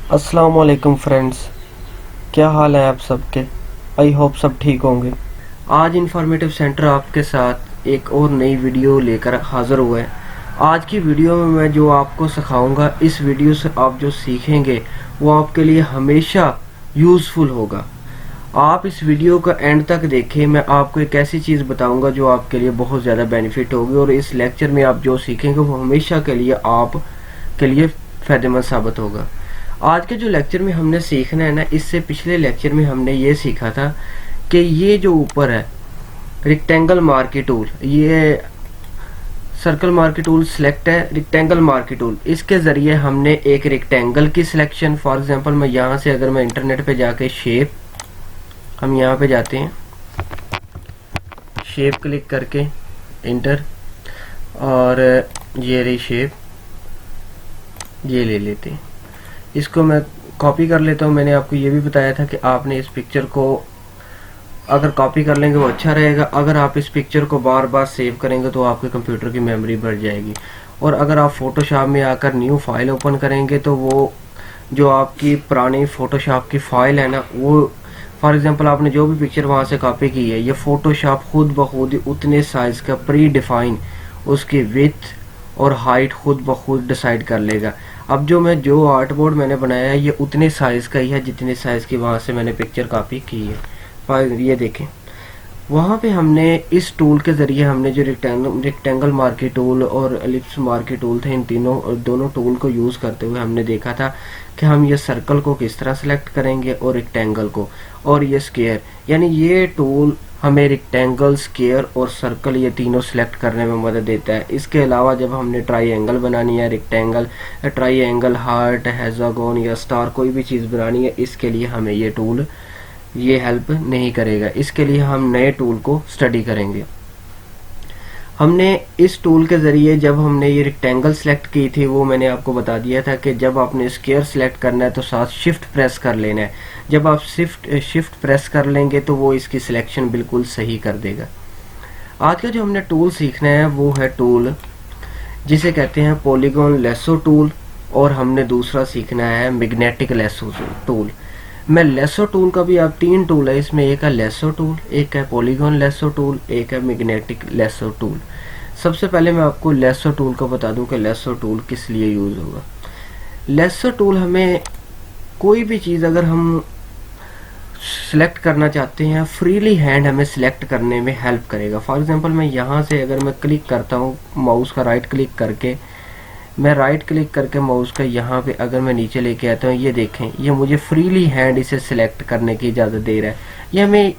अस्सलाम वालेकुम फ्रेंड्स, क्या हाल है आप सबके। आई होप सब ठीक होंगे। आज इंफॉर्मेटिव सेंटर आपके साथ एक और नई वीडियो लेकर हाज़िर हुआ है। आज की वीडियो में मैं जो आपको सिखाऊंगा, इस वीडियो से आप जो सीखेंगे वो आपके लिए हमेशा यूज़फुल होगा। आप इस वीडियो का एंड तक देखें। मैं आपको एक ऐसी चीज़ बताऊंगा जो आपके लिए बहुत ज़्यादा बेनिफिट होगी, और इस लेक्चर में आप जो सीखेंगे वो हमेशा के लिए आप के लिए फ़ायदेमंद साबित होगा। आज के जो लेक्चर में हमने सीखना है ना, इससे पिछले लेक्चर में हमने ये सीखा था कि ये जो ऊपर है रेक्टेंगल मार्की टूल, ये सर्कल मार्की टूल सिलेक्ट है, रेक्टेंगल मार्की टूल, इसके ज़रिए हमने एक रेक्टेंगल की सिलेक्शन, फॉर एग्जांपल मैं यहाँ से अगर मैं इंटरनेट पे जाके शेप, हम यहाँ पे जाते हैं, शेप क्लिक करके इंटर, और ये रही शेप, ये ले लेते हैं। इसको मैं कॉपी कर लेता हूँ। मैंने आपको ये भी बताया था कि आपने इस पिक्चर को अगर कॉपी कर लेंगे वो अच्छा रहेगा। अगर आप इस पिक्चर को बार बार सेव करेंगे तो आपके कंप्यूटर की मेमोरी बढ़ जाएगी। और अगर आप फोटोशॉप में आकर न्यू फाइल ओपन करेंगे तो वो जो आपकी पुरानी फोटोशॉप की फाइल है ना, वो फॉर एग्जांपल आपने जो भी पिक्चर वहाँ से कॉपी की है, ये फोटोशॉप खुद ब खुद ही उतने साइज़ का प्री डिफाइन उसकी विड्थ और हाइट खुद ब खुद डिसाइड कर लेगा। अब जो आर्ट बोर्ड मैंने बनाया है ये उतने साइज़ का ही है जितने साइज़ की वहाँ से मैंने पिक्चर कॉपी की है। ये देखें, वहाँ पे हमने इस टूल के ज़रिए हमने जो रेक्टेंगल मार्की टूल और एलिप्स मार्की टूल थे, इन दोनों टूल को यूज़ करते हुए हमने देखा था कि हम ये सर्कल को किस तरह सेलेक्ट करेंगे और रेक्टेंगल को, और ये स्क्वायर, यानी ये टूल हमें रेक्टेंगल, स्क्वायर और सर्कल ये तीनों सेलेक्ट करने में मदद देता है। इसके अलावा जब हमने ट्राइंगल बनानी है, रेक्टेंगल, ट्राइंगल, हार्ट, हेक्सागोन या स्टार, कोई भी चीज़ बनानी है, इसके लिए हमें ये टूल ये हेल्प नहीं करेगा। इसके लिए हम नए टूल को स्टडी करेंगे। हमने इस टूल के ज़रिए जब हमने ये रेक्टेंगल सेलेक्ट की थी, वो मैंने आपको बता दिया था कि जब आपने स्क्वायर सेलेक्ट करना है तो साथ शिफ्ट प्रेस कर लेना है। जब आप शिफ्ट प्रेस कर लेंगे तो वो इसकी सिलेक्शन बिल्कुल सही कर देगा। आज का जो हमने टूल सीखना है वो है टूल जिसे कहते हैं पॉलीगॉन लेसो टूल, और हमने दूसरा सीखना है मैग्नेटिक लेसो टूल। मैं लेसो टूल का भी, आप तीन टूल है इसमें, एक है लेसो टूल, एक है पॉलीगॉन लेसो टूल, एक है मैग्नेटिक लेसो टूल। सबसे पहले मैं आपको लेसो टूल को बता दूं कि लेसो टूल किस लिए यूज़ होगा। लेसो टूल हमें कोई भी चीज़ अगर हम सिलेक्ट करना चाहते हैं, फ्रीली हैंड हमें सिलेक्ट करने में हेल्प करेगा। फॉर एग्जांपल मैं यहाँ से अगर मैं क्लिक करता हूँ माउस का राइट क्लिक करके, मैं राइट क्लिक करके माउस का यहाँ पे अगर मैं नीचे लेके आता हूँ, ये देखें, ये मुझे फ्रीली हैंड इसे सिलेक्ट करने की इजाज़त दे रहा है। ये हमें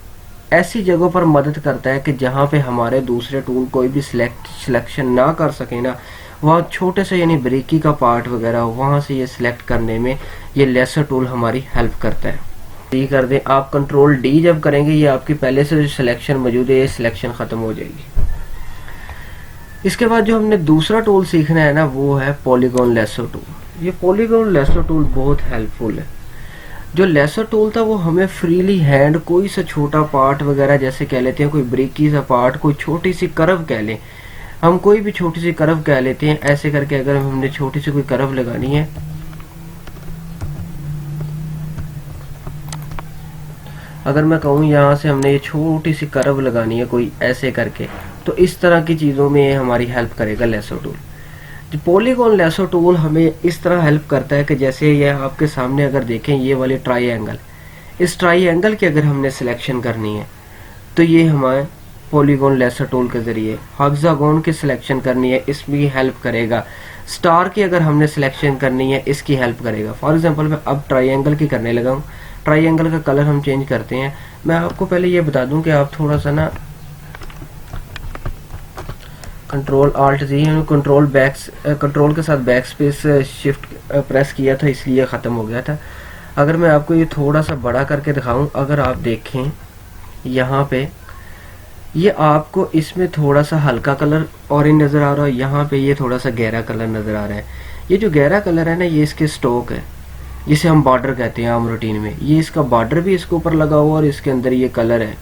ऐसी जगहों पर मदद करता है कि जहाँ पे हमारे दूसरे टूल कोई भी सिलेक्शन ना कर सके ना, वहाँ छोटे से यानी ब्रेकी का पार्ट वगैरह वहाँ से ये सिलेक्ट करने में ये लेसर टूल हमारी हेल्प करता है। डी कर दें आप, कंट्रोल डी जब करेंगे ये आपकी पहले से जो सिलेक्शन मौजूद है ये सिलेक्शन ख़त्म हो जाएगी। इसके बाद जो हमने दूसरा टूल सीखना है ना वो है पॉलीगॉन लेसो टूल। ये पॉलीगॉन लेसो टूल बहुत हेल्पफुल है। जो लेसो टूल था वो हमें फ्रीली हैंड कोई सा छोटा पार्ट वगैरह, जैसे कह लेते हैं कोई ब्रिकी सा पार्ट, कोई छोटी सी कर्व कह लें, हम कोई भी छोटी सी कर्व कह लेते हैं, ऐसे करके अगर हमने छोटी सी कोई कर्व लगानी है, अगर मैं कहूँ यहाँ से हमने ये छोटी सी कर्व लगानी है कोई ऐसे करके, तो इस तरह की चीज़ों में हमारी हेल्प करेगा लेसो टूल। जो पॉलीगॉन लेसो टूल हमें इस तरह हेल्प करता है कि जैसे ये आपके सामने अगर देखें ये वाले ट्राइंगल, इस ट्राइंगल की अगर हमने सिलेक्शन करनी है तो ये हमारे पॉलीगॉन लेसो टूल के ज़रिए, हेक्सागोन की सिलेक्शन करनी है इसमें हेल्प करेगा, स्टार की अगर हमने सिलेक्शन करनी है इसकी हेल्प करेगा। फॉर एग्जांपल मैं अब ट्राइंगल की करने लगा हूँ, ट्राइंगल का कलर हम चेंज करते हैं। मैं आपको पहले ये बता दूं कि आप थोड़ा सा ना कंट्रोल आल्ट जी, कंट्रोल के साथ बैक स्पेस शिफ्ट प्रेस किया था इसलिए ख़त्म हो गया था। अगर मैं आपको ये थोड़ा सा बड़ा करके दिखाऊं, अगर आप देखें यहाँ पे ये आपको इसमें थोड़ा सा हल्का कलर ऑरेंज नज़र आ रहा है, यहाँ पे ये थोड़ा सा गहरा कलर नज़र आ रहा है। ये जो गहरा कलर है ना ये इसके स्टोक है, जिसे हम बॉर्डर कहते हैं आम रूटीन में। ये इसका बॉर्डर भी इसके ऊपर लगा हुआ और इसके अंदर ये कलर है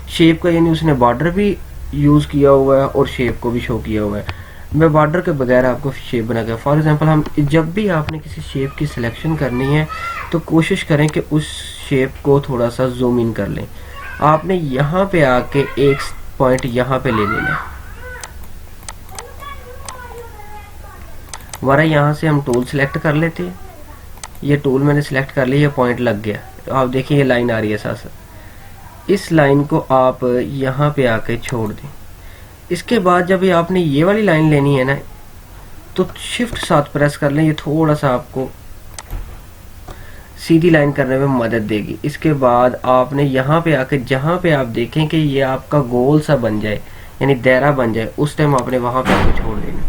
शेप का, यानी उसने बॉर्डर भी यूज़ किया हुआ है और शेप को भी शो किया हुआ है। मैं बॉर्डर के बगैर आपको शेप बना के, फॉर एग्जांपल हम जब भी आपने किसी शेप की सिलेक्शन करनी है तो कोशिश करें कि उस शेप को थोड़ा सा जूम इन कर लें। आपने यहाँ पे आके एक पॉइंट यहाँ पे ले लेना है। हमारा यहाँ से हम टूल सेलेक्ट कर लेते हैं, ये टूल मैंने सेलेक्ट कर लिया, ये पॉइंट लग गया। तो आप देखिए ये लाइन आ रही है साथ साथ, इस लाइन को आप यहाँ पे आके छोड़ दें। इसके बाद जब ये आपने ये वाली लाइन लेनी है ना, तो शिफ्ट 7 प्रेस कर लें, ये थोड़ा सा आपको सीधी लाइन करने में मदद देगी। इसके बाद आपने यहाँ पे आके जहाँ पे आप देखें कि ये आपका गोल सा बन जाए, यानी दायरा बन जाए, उस टाइम आपने वहाँ पे आके छोड़ देना।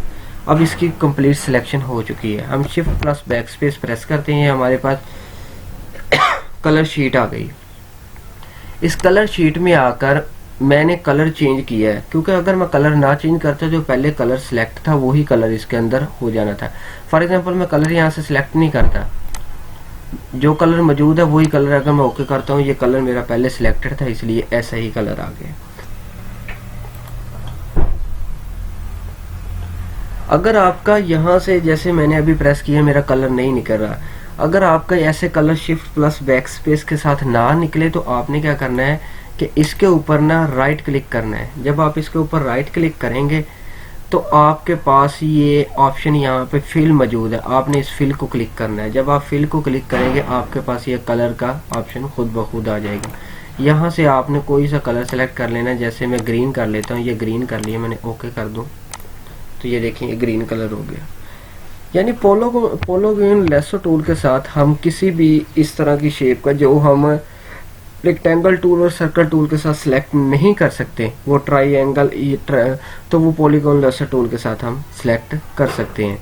अब इसकी कंप्लीट सिलेक्शन हो चुकी है। हम shift plus back space press करते हैं, हमारे पास कलर शीट आ गई। इस कलर शीट में आकर मैंने कलर चेंज किया है, क्योंकि अगर मैं कलर ना चेंज करता जो पहले कलर सिलेक्ट था वही कलर इसके अंदर हो जाना था। फॉर एग्जांपल मैं कलर यहाँ से सिलेक्ट नहीं करता, जो कलर मौजूद है वही कलर अगर मैं ओके करता हूँ, ये कलर मेरा पहले सिलेक्टेड था इसलिए ऐसा ही कलर आ गया। अगर आपका यहाँ से जैसे मैंने अभी प्रेस किया मेरा कलर नहीं निकल रहा, अगर आपका ऐसे colour shift plus back space के साथ ना निकले तो आपने क्या करना है कि इसके ऊपर ना राइट क्लिक करना है। जब आप इसके ऊपर राइट क्लिक करेंगे तो आपके पास ये ऑप्शन यहाँ पे फिल मौजूद है, आपने इस फिल को क्लिक करना है। जब आप फिल को क्लिक करेंगे आपके पास ये कलर का ऑप्शन खुद ब खुद आ जाएगा। यहाँ से आपने कोई सा कलर सेलेक्ट कर लेना, जैसे मैं ग्रीन कर लेता हूँ, ये ग्रीन कर लिया मैंने, ओके कर दूँ तो ये देखिए ये ग्रीन कलर हो गया। यानी पॉलीगॉन लेसो टूल के साथ हम किसी भी इस तरह की शेप का जो हम रेक्टेंगल टूल और सर्कल टूल के साथ सिलेक्ट नहीं कर सकते, वो ट्राइएंगल तो वो पॉलीगॉन लेसो टूल के साथ हम सिलेक्ट कर सकते हैं।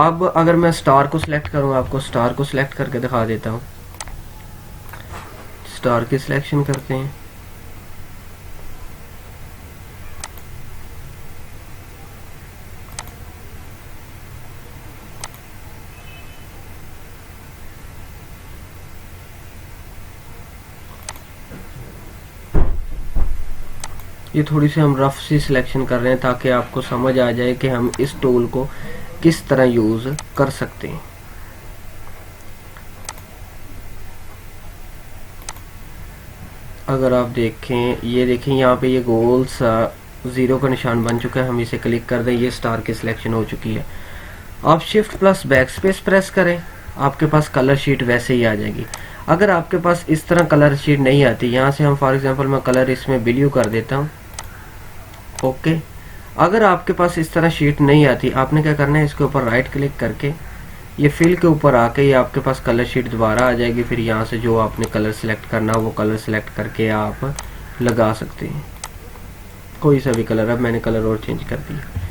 अब अगर मैं स्टार को सिलेक्ट करूँ, आपको स्टार को सिलेक्ट करके दिखा देता हूँ। स्टार की सिलेक्शन करते हैं, ये थोड़ी सी हम रफ सी सिलेक्शन कर रहे हैं ताकि आपको समझ आ जाए कि हम इस टूल को किस तरह यूज कर सकते हैं। अगर आप देखें, ये देखें यहाँ पे ये गोल सा जीरो का निशान बन चुका है, हम इसे क्लिक कर दें, ये स्टार की सिलेक्शन हो चुकी है। आप shift plus back space press करें, आपके पास कलर शीट वैसे ही आ जाएगी। अगर आपके पास इस तरह कलर शीट नहीं आती, यहाँ से हम फॉर एग्जांपल मैं कलर इसमें ब्लू कर देता हूँ, ओके। अगर आपके पास इस तरह शीट नहीं आती, आपने क्या करना है, इसके ऊपर राइट क्लिक करके ये फिल के ऊपर आके ये आपके पास कलर शीट दोबारा आ जाएगी। फिर यहाँ से जो आपने कलर सेलेक्ट करना वो कलर सेलेक्ट करके आप लगा सकते हैं, कोई सा भी कलर। अब मैंने कलर और चेंज कर दिया।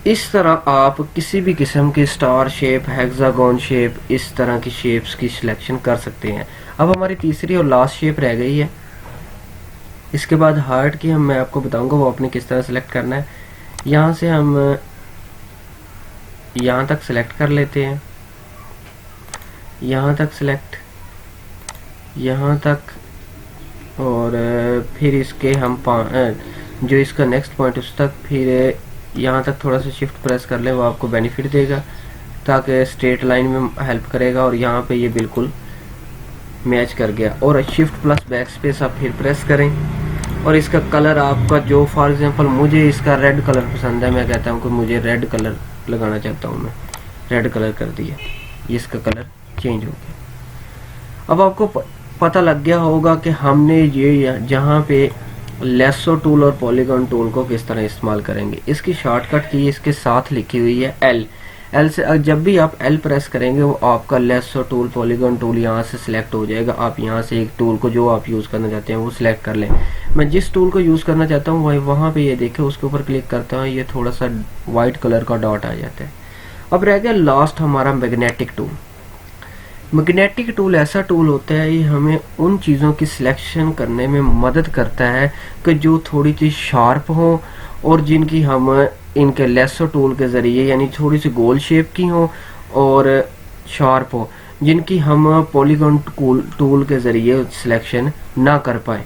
इस तरह आप किसी भी किस्म की स्टार शेप, हेक्सागोन शेप, इस तरह की शेप्स की सिलेक्शन कर सकते हैं। अब हमारी तीसरी और लास्ट शेप रह गई है। इसके बाद हार्ट की मैं आपको बताऊंगा वो आपने किस तरह सेलेक्ट करना है। यहाँ से हम यहाँ तक सेलेक्ट कर लेते हैं, यहाँ तक सेलेक्ट, यहाँ तक, और फिर इसके हम जो इसका नेक्स्ट पॉइंट उस तक, फिर यहाँ तक थोड़ा सा शिफ्ट प्रेस कर लें, वो आपको बेनिफिट देगा ताकि स्ट्रेट लाइन में हेल्प करेगा। और यहाँ पे ये बिल्कुल मैच कर गया। और शिफ्ट प्लस बैक स्पेस आप फिर प्रेस करें और इसका कलर आपका जो, फॉर एग्जांपल मुझे इसका रेड कलर पसंद है, मैं कहता हूँ कि मुझे रेड कलर लगाना चाहता हूँ, मैं रेड कलर कर दिया, इसका कलर चेंज हो गया। अब आपको पता लग गया होगा कि हमने ये जहाँ पे लेसो टूल और पॉलीगॉन टूल को किस तरह इस्तेमाल करेंगे। इसकी शॉर्टकट की इसके साथ लिखी हुई है एल। एल से जब भी आप एल प्रेस करेंगे वो आपका लेसो टूल, पॉलीगॉन टूल यहाँ से सिलेक्ट हो जाएगा। आप यहाँ से एक टूल को जो आप यूज़ करना चाहते हैं वो सिलेक्ट कर लें। मैं जिस टूल को यूज़ करना चाहता हूँ वहाँ पे ये देखें, उसके ऊपर क्लिक करता हूँ, ये थोड़ा सा वाइट कलर का डॉट आ जाता है। अब रह गया लास्ट हमारा मैग्नेटिक टूल। मैग्नेटिक टूल ऐसा टूल होता है, ये हमें उन चीज़ों की सिलेक्शन करने में मदद करता है कि जो थोड़ी सी शार्प हो और जिनकी हम इनके लेसो टूल के ज़रिए, यानी थोड़ी सी गोल शेप की हो और शार्प हो, जिनकी हम पॉलीगॉन टूल के ज़रिए सिलेक्शन ना कर पाए।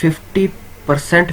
50%